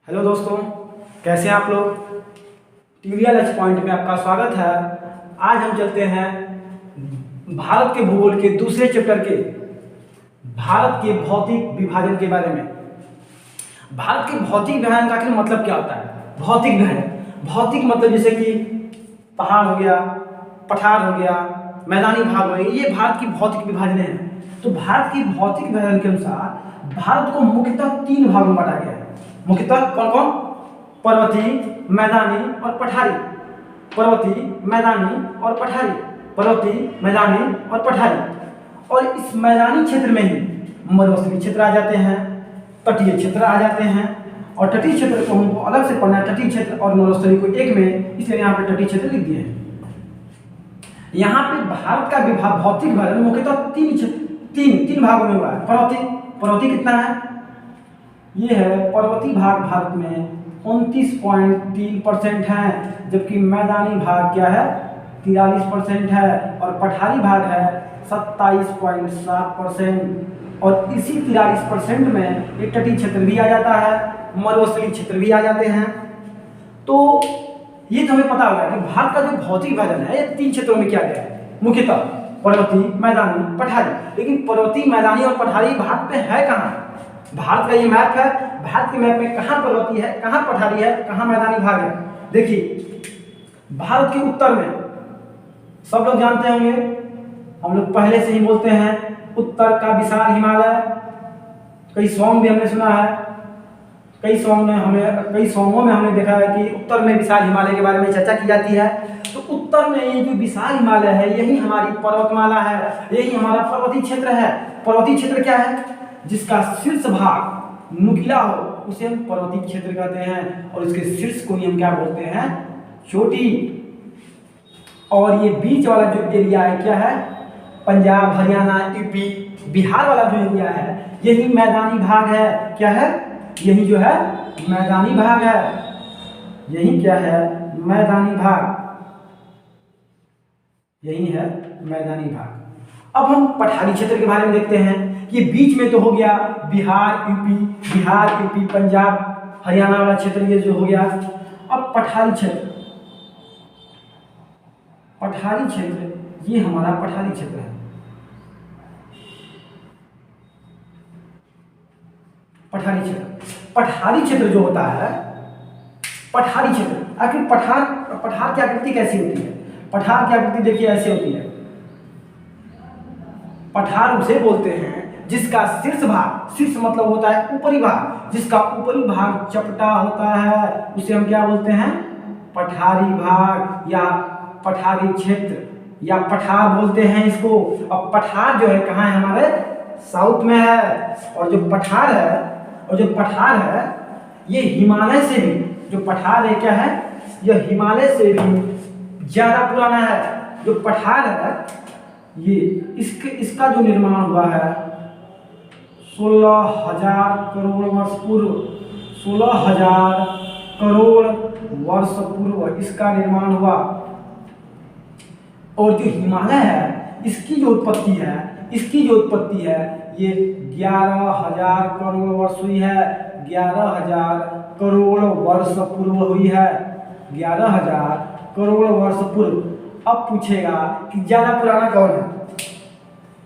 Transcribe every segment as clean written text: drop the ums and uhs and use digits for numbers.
Hello दोस्तों, कैसे हैं आप लोग। ट्यूटोरियल एच पॉइंट में आपका स्वागत है। आज हम चलते हैं भारत के भूगोल के दूसरे चैप्टर के भारत के भौतिक विभाजन के बारे में। भारत के भौतिक विभाजन का आखिर मतलब क्या होता है। भौतिक विभाजन, भौतिक मतलब जैसे कि पहाड़ हो गया, पठार हो गया, मैदानी भाग हो गया, ये भारत की भौतिक विभाजन है। तो भारत की भौतिक विभाजन के अनुसार भारत को मुख्यतः 3 भागों में बांटा गया है। मुख्यतः कौन कौन? पर्वतीय, मैदानी और पठारी। पर्वतीय, मैदानी और पठारी। पर्वतीय, मैदानी और पठारी। और इस मैदानी क्षेत्र में ही मरुस्थलीय क्षेत्र आ जाते हैं, तटीय क्षेत्र आ जाते हैं। और तटीय क्षेत्र को हमको अलग से पढ़ना है, तटीय क्षेत्र और मरुस्थलीय को एक में, इसलिए यहाँ पे तटीय क्षेत्र लिख दिए हैं। यहाँ पे भारत का विभाग, भौतिक विभाजन मुख्यतः तीन भागों में हुआ है। पर्वतीय कितना है? ये है पर्वतीय भाग भारत में 29.3% है, जबकि मैदानी भाग क्या है? 43% है। और पठारी भाग है 27.7%। और इसी 43% में एक तटीय क्षेत्र भी आ जाता है, मरुस्थलीय क्षेत्र भी आ जाते हैं। तो ये तो हमें पता होगा कि भारत का जो भौतिक विभाजन है ये 3 क्षेत्रों में किया गया है, मुख्यतः पर्वतीय, मैदानी, पठारी। लेकिन पर्वतीय, मैदानी और पठारी भारत में है कहाँ? भारत का ये मैप है, भारत के मैप में कहाँ पर्वतीय है, कहाँ पठारी है, कहाँ मैदानी भाग है। देखिए, भारत के उत्तर में सब लोग जानते होंगे, हम लोग पहले से ही बोलते हैं, उत्तर का विशाल हिमालय। कई सॉन्ग भी हमने सुना है, कई सॉन्गों में हमने देखा है कि उत्तर में विशाल हिमालय के बारे में चर्चा की जाती है। तो उत्तर में ये जो विशाल हिमालय है, यही हमारी पर्वतमाला है, यही हमारा पर्वतीय क्षेत्र है। पर्वतीय क्षेत्र क्या है? जिसका शीर्ष भाग नुकीला हो उसे हम पर्वतीय क्षेत्र कहते हैं, और इसके शीर्ष को हम क्या बोलते हैं? चोटी। और ये बीच वाला जो एरिया है क्या है? पंजाब, हरियाणा, यूपी, बिहार वाला जो एरिया है, यही मैदानी भाग है। क्या है? यही जो है मैदानी भाग है। यही क्या है? मैदानी भाग। यही है मैदानी भाग। अब हम पठारी क्षेत्र के बारे में देखते हैं कि बीच में तो हो गया बिहार, यूपी, पंजाब, हरियाणा वाला क्षेत्र, ये जो हो गया। अब पठारी क्षेत्र, ये हमारा पठारी क्षेत्र है। पठारी क्षेत्र जो होता है, पठारी क्षेत्र, आखिर पठार की आकृति कैसी होती है? पठार की आकृति देखिए ऐसे होती है। पठार उसे बोलते हैं जिसका शीर्ष भाग, शीर्ष मतलब होता है ऊपरी भाग, जिसका ऊपरी भाग चपटा होता है, उसे हम क्या बोलते हैं? पठारी भाग या पठारी क्षेत्र या पठार बोलते हैं इसको। अब पठार जो है कहाँ है? हमारे साउथ में है। और जो पठार है ये हिमालय से भी, जो पठार है क्या है? यह हिमालय से भी ज्यादा पुराना है। जो पठार है ये इसका जो निर्माण हुआ है 16,000 करोड़ वर्ष पूर्व, 16,000 करोड़ वर्ष पूर्व इसका निर्माण हुआ। और जो हिमालय है इसकी जो उत्पत्ति है ये 11,000 करोड़ वर्ष हुई है। 11,000 करोड़ वर्ष पूर्व हुई है। 11,000 करोड़ वर्ष पूर्व। अब पूछेगा कि ज्यादा पुराना कौन है,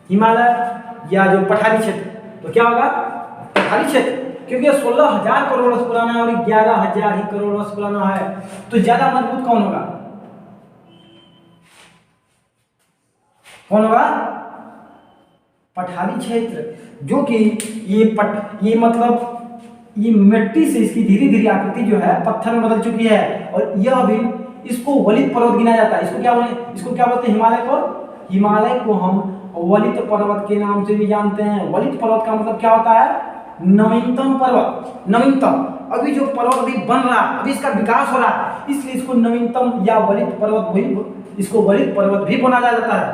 हिमालय या जो पठारी क्षेत्र? तो क्या होगा? पठारी क्षेत्र, क्योंकि 16,000 करोड़ वर्ष पुराना है और 11,000 ही करोड़ वर्ष पुराना है। तो ज्यादा मजबूत कौन होगा? पठारी क्षेत्र, जो कि ये मिट्टी से इसकी धीरे धीरे आकृति जो है पत्थर में बदल चुकी है। और यह भी, इसको वलित पर्वत गिना जाता है। इसको क्या बोलते हैं? हिमालय को हम वलित पर्वत के नाम से भी जानते हैं। वलित पर्वत का मतलब क्या होता है? नवीनतम पर्वत। नवीनतम, अभी जो पर्वत अभी बन रहा, अभी इसका विकास हो रहा है, इसलिए इसको नवीनतम या वलित पर्वत भी बोला जाता है।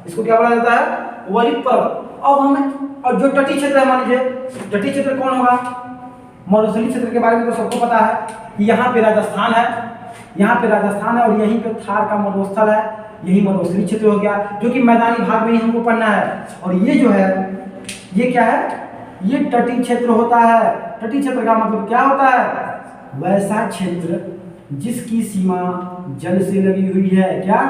इसको क्या बोला जाता है? वलित पर्वत। अब और जो तटीय क्षेत्र है, मान लीजिए तटीय क्षेत्र कौन होगा? मरुस्थलीय क्षेत्र के बारे में तो सबको पता है कि यहाँ पे राजस्थान है, और यहीं पे थार का मरुस्थल है, यही मरुस्थलीय क्षेत्र हो गया, जो कि मैदानी भाग में ही हमको पढ़ना है। और ये जो है, ये क्या है? ये तटीय क्षेत्र होता है। तटीय क्षेत्र का मतलब क्या होता है? वैसा क्षेत्र जिसकी सीमा जल से लगी हुई है। क्या?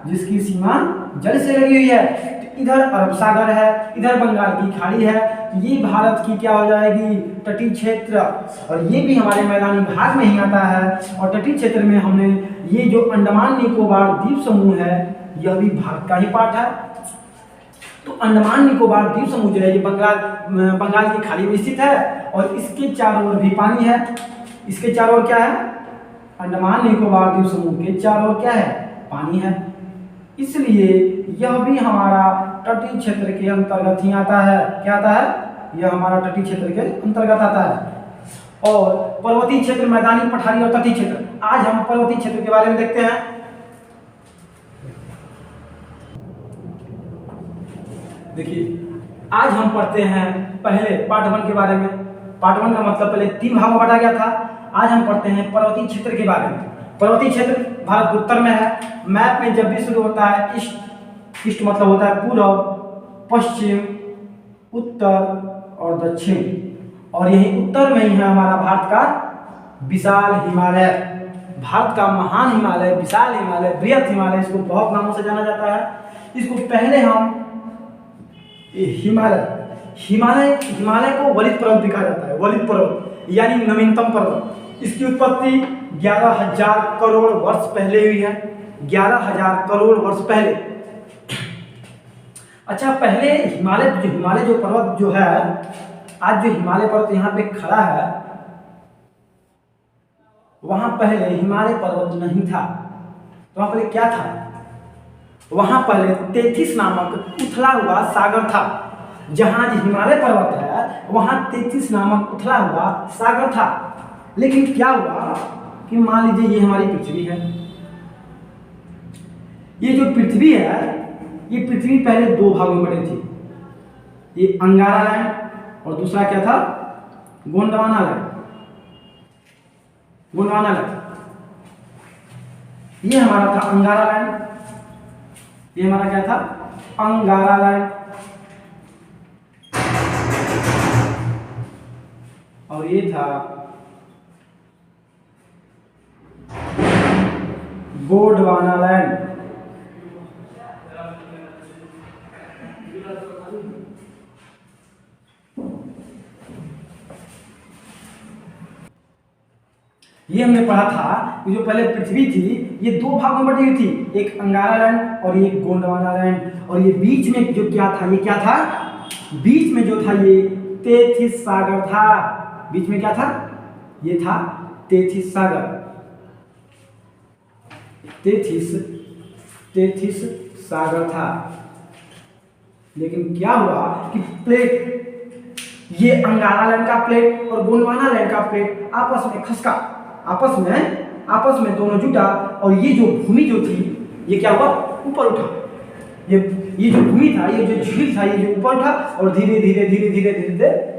जिसकी सीमा जल से लगी हुई है। तो इधर अरब सागर है, इधर बंगाल की खाड़ी है, तो ये भारत की क्या हो जाएगी? तटीय क्षेत्र। और ये भी हमारे मैदानी भाग में ही आता है। और तटीय क्षेत्र में हमने ये जो अंडमान निकोबार द्वीप समूह है, यह भी भारत का ही पार्ट है। तो अंडमान निकोबार द्वीप समूह जो है ये बंगाल की खाड़ी में स्थित है और इसके चारों ओर भी पानी है। इसके चारों ओर क्या है? अंडमान निकोबार द्वीप समूह के चारों ओर क्या है? पानी है। इसलिए यह भी हमारा तटीय क्षेत्र के अंतर्गत ही आता है। क्या आता है? यह हमारा तटीय क्षेत्र के अंतर्गत आता है। और पर्वतीय क्षेत्र, मैदानी पठारी और तटीय क्षेत्र, आज हम पर्वतीय क्षेत्र के बारे में देखते हैं। देखिए, आज हम पढ़ते हैं पहले पार्ट 1 के बारे में। पार्ट 1 का मतलब पहले 3 भागों में बांटा गया था। आज हम पढ़ते हैं पर्वतीय क्षेत्र के बारे में। पर्वतीय क्षेत्र भारत के उत्तर में है। मैप में जब भी शुरू होता है ईस्ट मतलब होता है पूर्व, पश्चिम, उत्तर और दक्षिण, और यही उत्तर में ही है हमारा भारत का विशाल हिमालय। भारत का महान हिमालय, विशाल हिमालय, बृहत हिमालय, इसको बहुत नामों से जाना जाता है। इसको पहले हम हिमालय को वलित पर्वत भी कहा जाता है। वलित पर्वत यानी नवीनतम पर्वत। इसकी उत्पत्ति 11,000 करोड़ वर्ष पहले हुई है। 11,000 करोड़ वर्ष पहले। अच्छा, पहले हिमालय जो पर्वत जो है, आज जो हिमालय पर्वत यहाँ पे खड़ा है, वहां पहले हिमालय पर्वत नहीं था। तो वहां पहले क्या था? वहां पहले तेथिस नामक उथला हुआ सागर था। जहां हिमालय पर्वत है वहां तेथिस नामक उथला हुआ सागर था। लेकिन क्या हुआ कि मान लीजिए ये हमारी पृथ्वी है। ये जो पृथ्वी है, ये पृथ्वी पहले 2 भागों में बटी थी। ये अंगारा लैंड और दूसरा क्या था? गोंडवाना लैंड। गोंडवाना लैंड, ये हमारा था अंगारा लैंड। ये हमारा क्या था? अंगारा लैंड। और ये था गोंडवाना लैंड। ये हमने पढ़ा था कि जो पहले पृथ्वी थी ये 2 भागों में बटी हुई थी, एक अंगारा लैंड और एक गोंडवाना लैंड। और ये बीच में जो क्या था? ये क्या था? बीच में जो था ये तेथिस सागर था। बीच में क्या था? ये था तेथिस सागर। तेथिस सागर था। लेकिन क्या हुआ कि प्लेट, ये अंगारा लैंड का प्लेट और गोंडवाना लैंड का प्लेट आपस में खसका, आपस में दोनों जुटा, और ये जो भूमि जो थी ये क्या हुआ? ऊपर उठा। ये जो भूमि था, ये जो झील था, ये जो ऊपर उठा और धीरे धीरे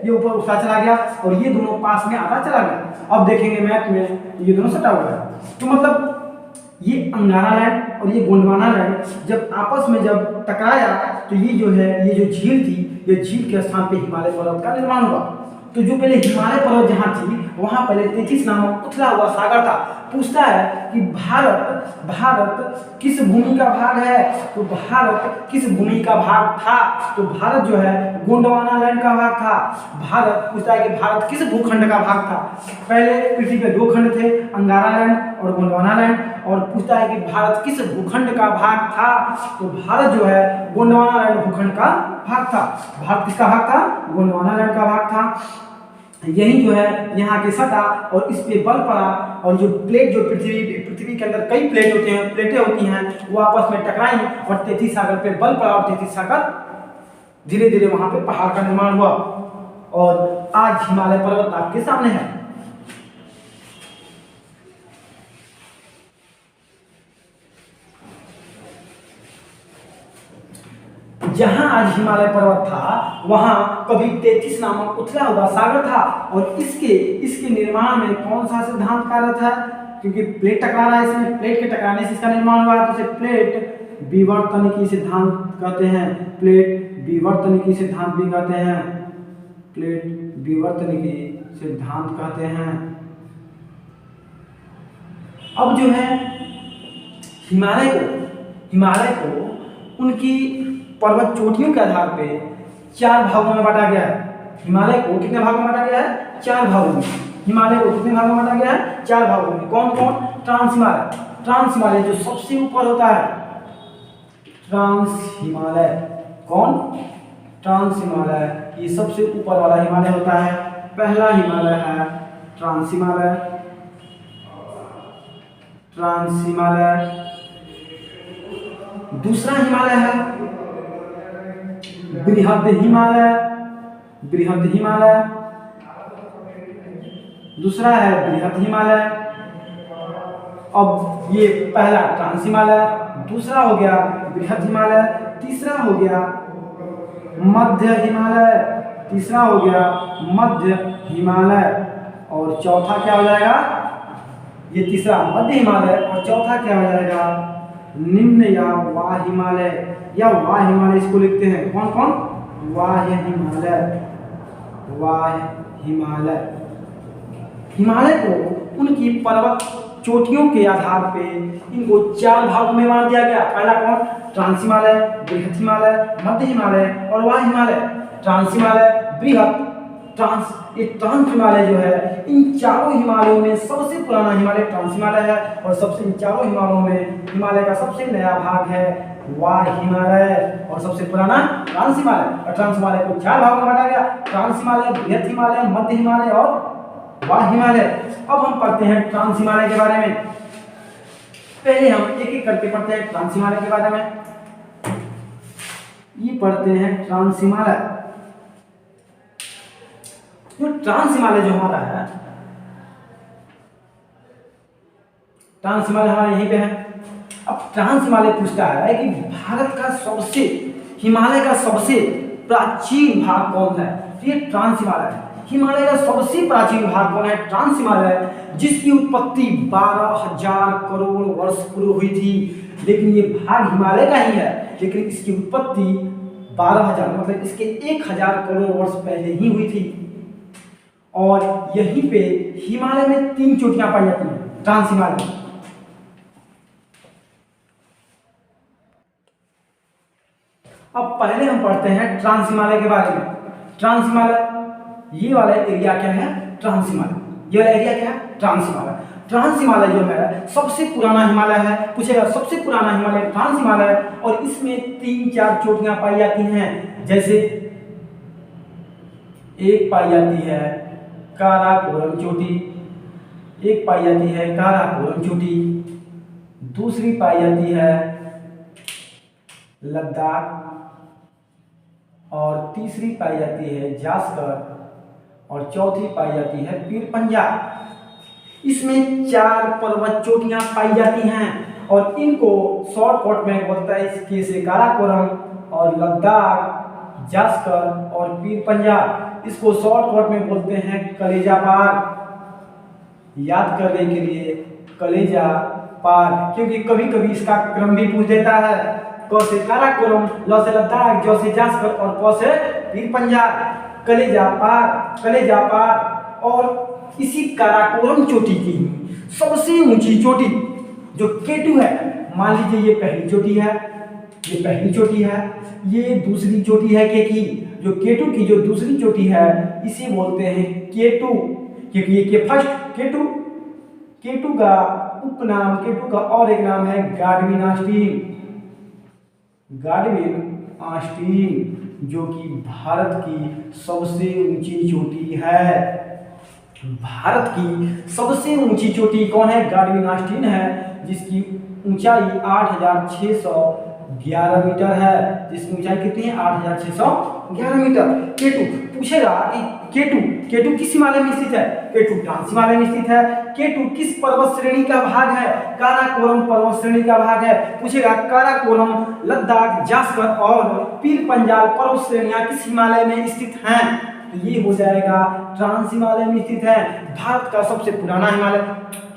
ये ऊपर उठता चला गया और ये दोनों पास में आता चला गया। अब देखेंगे मैप में ये दोनों सटा हुआ है। तो मतलब ये अंगारा लैंड और ये गोंडवाना लैंड जब आपस में जब टकराया तो ये जो है, ये जो झील थी, ये झील के स्थान पे हिमालय पर्वत का निर्माण हुआ। तो जो पहले हिमालय पर्वत जहाँ थी वहां पहले तेथिस नामक उथला हुआ सागर था। पूछता है कि भारत किस भूमि का भाग है? तो भारत किस भूमि का भाग था? तो भारत जो है गोंडवाना लैंड का भाग था। भारत पूछता है कि भारत किस भूखंड का भाग था? पहले पृथ्वी पे 2 खंड थे, अंगारा लैंड और गोंडवाना लैंड। और पूछता है कि भारत किस भूखंड का भाग था? तो भारत जो है गोंडवाना लैंड भूखंड का भाग था। भारत किसका भाग था? गोंडवाना लैंड का भाग था। यही जो है यहाँ के सटा और इस पे बल पड़ा, और जो प्लेट जो पृथ्वी के अंदर कई प्लेटें होती हैं, वो आपस में टकराई और तेथिस सागर पे बल पड़ा और तेथिस सागर धीरे धीरे वहां पे पहाड़ का निर्माण हुआ और आज हिमालय पर्वत आपके सामने है। जहां आज हिमालय पर्वत था वहां कभी तेथिस नामक उथला हुआ सागर था। और इसके निर्माण में कौन सा सिद्धांत कार्य था? क्योंकि प्लेट टकरा रहा है, इसमें प्लेट के टकराने से इसका निर्माण हुआ है, तो इसे प्लेट विवर्तनिकी सिद्धांत कहते हैं। प्लेट विवर्तनिकी सिद्धांत भी कहते हैं। प्लेट विवर्तन के सिद्धांत कहते हैं। अब जो है हिमालय को उनकी पर्वत चोटियों के आधार पे 4 भागों में बांटा गया है। हिमालय को कितने भागों में बांटा गया है? 4 भागों में। हिमालय को कितने भागों में बांटा गया है? 4 भागों में। कौन कौन? ट्रांस हिमालय जो सबसे ऊपर होता है, ट्रांस हिमालय। कौन? ट्रांस हिमालय, ये सबसे ऊपर वाला हिमालय होता है। पहला हिमालय है ट्रांस हिमालय। दूसरा हिमालय है बृहद हिमालय। दूसरा है बृहद हिमालय। अब ये पहला ट्रांस हिमालय, दूसरा हो गया बृहद हिमालय, तीसरा हो गया मध्य हिमालय, और चौथा क्या हो जाएगा? ये तीसरा मध्य हिमालय और चौथा क्या हो जाएगा? निम्न या वाह हिमालय इसको लिखते हैं। कौन कौन? वाह हिमालय। हिमालय को उनकी पर्वत चोटियों के आधार पे इनको 4 भागों में बांट दिया गया। पहला कौन? ट्रांस हिमालय, बृहद हिमालय, मध्य हिमालय और वाह हिमालय। ट्रांस हिमालय, बृहद, ये ट्रांस हिमालय जो है, इन चारों हिमालयों में सबसे पुराना हिमालय ट्रांस हिमालय है, और सबसे इन चारों हिमालयों में हिमालय का सबसे नया भाग है वाह हिमालय, और सबसे पुराना ट्रांस हिमालय। और ट्रांस हिमालय को 4 भागों में बांटा गया, ट्रांस हिमालय, बृहद हिमालय, मध्य हिमालय और वाह हिमालय। अब हम पढ़ते हैं ट्रांस हिमालय के बारे में। पहले हम एक एक करके पढ़ते हैं ट्रांस हिमालय के बारे में। ये पढ़ते हैं ट्रांस हिमालय। ट्रांस हिमालय जो हमारा है, ट्रांस हिमालय हमारे यहीं पे है। अब ट्रांस हिमालय पूछता है कि भारत का हिमालय का सबसे प्राचीन भाग कौन है? ये ट्रांस हिमालय है। हिमालय का सबसे प्राचीन भाग कौन है? ट्रांस हिमालय, जिसकी उत्पत्ति 12,000 करोड़ वर्ष पूर्व हुई थी। लेकिन ये भाग हिमालय का ही है, लेकिन इसकी उत्पत्ति 12,000 मतलब इसके 1,000 करोड़ वर्ष पहले ही हुई थी। और यहीं पे हिमालय में 3 चोटियां पाई जाती हैं ट्रांस हिमालय में। अब पहले हम पढ़ते हैं ट्रांस हिमालय के बारे में। ट्रांस हिमालय, ये वाला एरिया क्या है? ट्रांस हिमालय। ये वाला एरिया क्या है? ट्रांस हिमालय। ट्रांस हिमालय जो है सबसे पुराना हिमालय है। पूछेगा सबसे पुराना हिमालय ट्रांस हिमालय, और इसमें 3-4 चोटियां पाई जाती हैं। जैसे एक पाई जाती है काराकोरम चोटी, एक पाई जाती है काराकोरम चोटी, दूसरी पाई जाती है लद्दाख, और तीसरी पाई जाती है जास्कर, और चौथी पाई जाती है पीर पंजाब। इसमें 4 पर्वत चोटियां पाई जाती हैं, और इनको शॉर्टकट में बोलता है इसके से काराकोरम और लद्दाख, जास्कर और पीर पंजाब। इसको शॉर्टकट में बोलते हैं कलेजा पार। याद करने के लिए कलेजा पार, क्योंकि कभी कभी इसका क्रम भी पूछ देता है। क से काराकोरम, ल से लद्दाख, ज से जास्कर और प से पीर पंजाब। कलेजा पार। और इसी काराकोरम चोटी की सबसे ऊंची चोटी जो केटू है, मान लीजिए ये पहली चोटी है, ये दूसरी चोटी है केकी। जो केटू की जो दूसरी चोटी है इसे बोलते हैं केटू, क्योंकि ये फर्स्ट केटू का उपनाम, केटू का और एक नाम है गाडविन आस्टीन, जो कि भारत की सबसे ऊंची चोटी है। भारत की सबसे ऊंची चोटी कौन है? गाडविन आस्टीन है, जिसकी ऊंचाई 8,611 मीटर है। जिसकी ऊंचाई कितनी है? 8,611 मीटर। केटू पूछेगा कि केटू किस हिमालय में स्थित है? केटू ट्रांस हिमालय में स्थित है। केटू किस पर्वत श्रेणी का भाग है? काराकोरम पर्वत श्रेणी का भाग है। पूछेगा काराकोरम, लद्दाख, जास्कर और पीर पंजाल पर्वत श्रेणियां किस हिमालय में स्थित हैं? तो ये हो जाएगा ट्रांस हिमालय में स्थित है। भारत का सबसे पुराना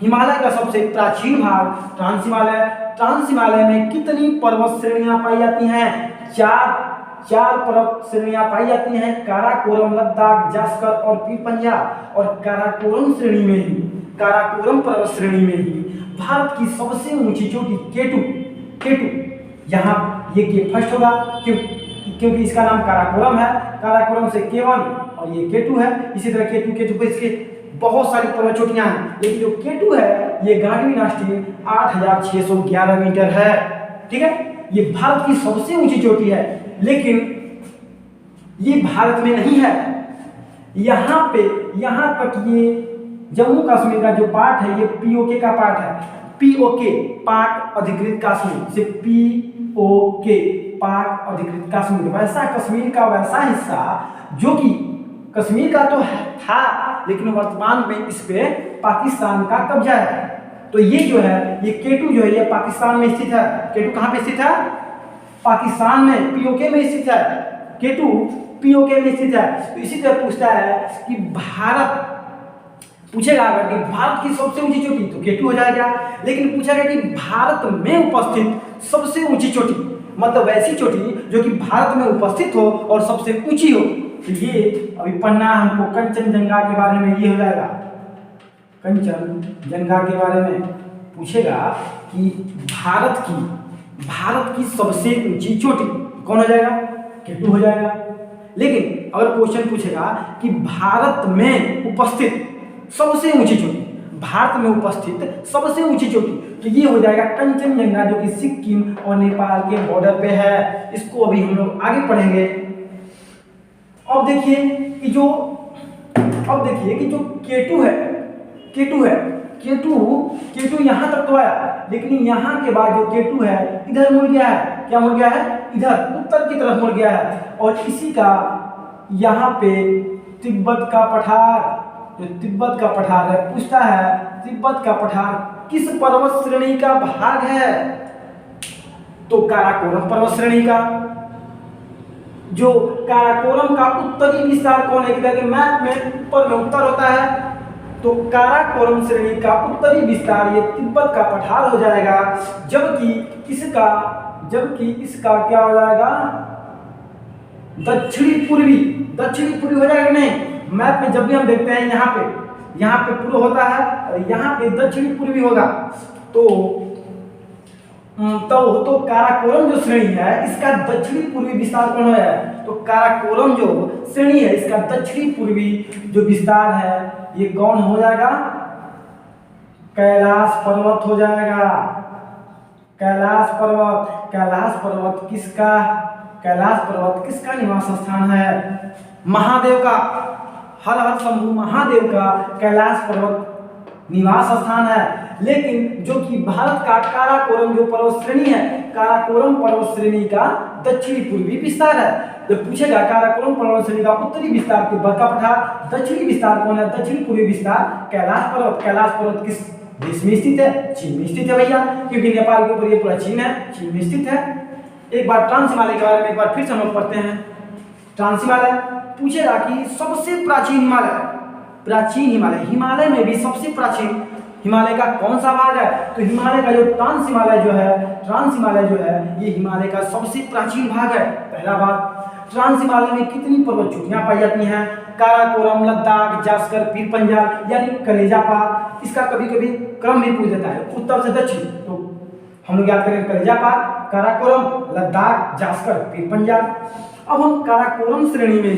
हिमालय का सबसे प्राचीन भाग ट्रांस हिमालय। ट्रांस हिमालय में कितनी पर्वत श्रेणियां पाई जाती हैं? 4 चार पर्वत श्रेणियां पाई जाती हैं, काराकोरम, लद्दाख, जास्कर और पीर पंजाब। और काराकोरम श्रेणी में ही, काराकोरम पर्वत श्रेणी में ही भारत की सबसे ऊंची चोटी केटू यहाँ ये फर्स्ट होगा, क्योंकि इसका नाम काराकोरम है। काराकोरम से K1 और ये K2 है। इसी तरह केटू पे इसके बहुत सारी पर्वत चोटियां हैं, लेकिन जो केटू है ये गांडीवी आस्टीन 8611 मीटर है। ठीक है, ये भारत की सबसे ऊंची चोटी है, लेकिन ये भारत में नहीं है। यहाँ तक ये जम्मू कश्मीर का जो पार्ट है ये POK का पार्ट है। POK पाक अधिकृत कश्मीर, से POK पाक अधिकृत कश्मीर, वैसा कश्मीर का वैसा हिस्सा जो कि कश्मीर का तो था, लेकिन वर्तमान में इस पे पाकिस्तान का कब्जा है। तो ये जो है ये केटू जो है ये पाकिस्तान में स्थित है। केटू कहाँ पे स्थित है? पाकिस्तान में, POK में स्थित है। केटू POK में स्थित है। तो इसी तरह पूछता है कि भारत, पूछेगा अगर कि भारत की सबसे ऊंची चोटी, तो केटू हो जाएगा। लेकिन पूछेगा कि भारत में उपस्थित सबसे ऊंची चोटी, मतलब वैसी चोटी जो कि भारत में उपस्थित हो और सबसे ऊंची हो, तो ये अभी पढ़ना हमको कंचनजंगा के बारे में। ये हो जाएगा कंचनजंगा के बारे में पूछेगा कि भारत की सबसे ऊंची चोटी कौन हो जाएगा? केटू हो जाएगा। लेकिन अगर क्वेश्चन पूछेगा कि भारत में उपस्थित सबसे ऊंची चोटी, भारत में उपस्थित सबसे ऊंची चोटी, तो ये हो जाएगा कंचनजंगा, जो कि सिक्किम और नेपाल के बॉर्डर पे है। इसको अभी हम लोग आगे पढ़ेंगे। अब देखिए कि जो केटू यहाँ तक तो आया, लेकिन यहाँ के बाद जो केटू है इधर मुड़ गया है। क्या मुड़ गया है? इधर उत्तर की तरफ मुड़ गया है। और इसी का यहाँ पे तिब्बत का पठार, जो तिब्बत का पठार है, पूछता है तिब्बत का पठार किस पर्वत श्रेणी का भाग है? तो काराकोरम पर्वत श्रेणी का। जो काराकोरम का उत्तरी विस्तार कौन है? कि मैप में ऊपर में उत्तर होता है, तो काराकोरम श्रेणी का उत्तरी विस्तार ये तिब्बत का पठार हो जाएगा। जबकि इसका क्या हो जाएगा? दक्षिणी पूर्वी हो जाएगा। नहीं, मैप में जब भी हम देखते हैं यहाँ पे पूर्व होता है और यहाँ पे दक्षिणी पूर्वी होगा। तो काराकोरम जो श्रेणी है इसका दक्षिणी पूर्वी विस्तार कौन है? तो काराकोरम जो श्रेणी है इसका दक्षिणी पूर्वी जो विस्तार है ये कौन हो जाएगा? कैलाश पर्वत हो जाएगा। कैलाश पर्वत किसका निवास स्थान है? महादेव का, हर हर शंभु महादेव का कैलाश पर्वत निवास स्थान है। लेकिन जो कि भारत का काराकोरम जो पर्वत श्रेणी है, काराकोरम पर्वत श्रेणी का दक्षिणी पूर्वी विस्तार है। तो पूछेगा काराकोरम पर्वत श्रेणी का उत्तरी विस्तार तिब्बत का पठार, दक्षिणी विस्तार कौन है? दक्षिणी पूर्वी विस्तार कैलाश पर्वत किस देश में स्थित है? चीन में स्थित है भैया, क्योंकि नेपाल के ऊपर ये पूरा चीन है, चीन में स्थित है। एक बार ट्रांस हिमालय के बारे में एक बार फिर से हम लोग पढ़ते हैं। ट्रांस हिमालय पूछेगा कि सबसे प्राचीन हिमालय में भी सबसे प्राचीन हिमालय का कौन सा भाग है? तो हिमालय का जो ट्रांस हिमालय जो है ये हिमालय का सबसे प्राचीन भाग है। पहला भाग। ट्रांस हिमालय में कितनी पर्वत चोटियां पाई जाती हैं? काराकोरम, लद्दाख, जास्कर, पीर पंजाल यानी कलेजा पात। इसका कभी कभी क्रम भी पूछ देता है उत्तर से दक्षिण, तो हम लोग याद करेंगे कलेजा पात, काराकोरम, लद्दाख, जास्कर, पीर पंजाल। अब हम काराकोरम श्रेणी में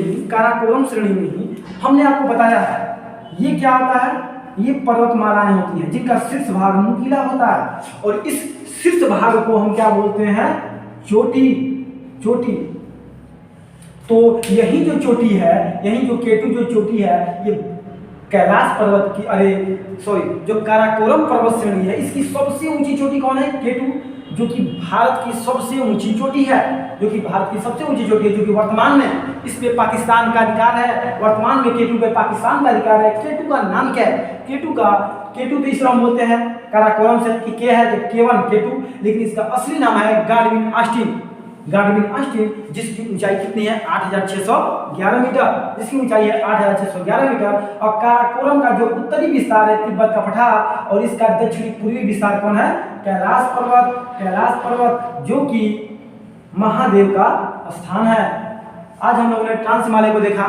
ही हमने आपको बताया है ये क्या होता है? ये पर्वतमालाएं होती हैं जिनका शीर्ष भाग नुकीला होता है, और इस शीर्ष भाग को हम क्या बोलते हैं? चोटी। तो यही जो चोटी है, यही जो केटू जो चोटी है, ये कैलाश पर्वत की जो काराकोरम पर्वत श्रेणी है इसकी सबसे ऊंची चोटी कौन है? केटू, जो कि भारत की सबसे ऊंची चोटी है, जो कि वर्तमान में इस पे पाकिस्तान का अधिकार है। वर्तमान में केटू पे पाकिस्तान का अधिकार है। केटू का नाम क्या है? केटू तो इस हम बोलते हैं काराकोरम से कि के है तो K1 केटू, लेकिन इसका असली नाम है गाडविन आस्टीन, जिसकी ऊंचाई कितनी है? 8611 मीटर, जिसकी ऊंचाई है 8611 मीटर। और काराकोरम का जो उत्तरी विस्तार है तिब्बत का पठार, और इसका दक्षिणी पूर्वी विस्तार कौन है? कैलाश पर्वत, जो कि महादेव का स्थान है। आज हम लोगों ने ट्रांस हिमालय को देखा,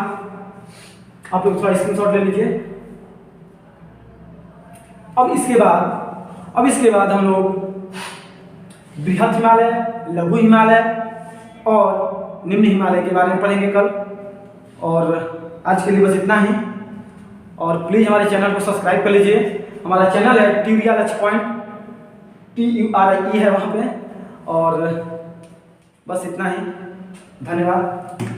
आप लोग थोड़ा स्क्रीनशॉट ले लीजिए। अब इसके बाद हम लोग बृहद हिमालय, लघु हिमालय और निम्न हिमालय के बारे में पढ़ेंगे कल। और आज के लिए बस इतना ही। और प्लीज़ हमारे चैनल को सब्सक्राइब कर लीजिए। हमारा चैनल है ट्यूरिया लक्ष्य पॉइंट, TURIE है वहाँ पे। और बस इतना ही, धन्यवाद।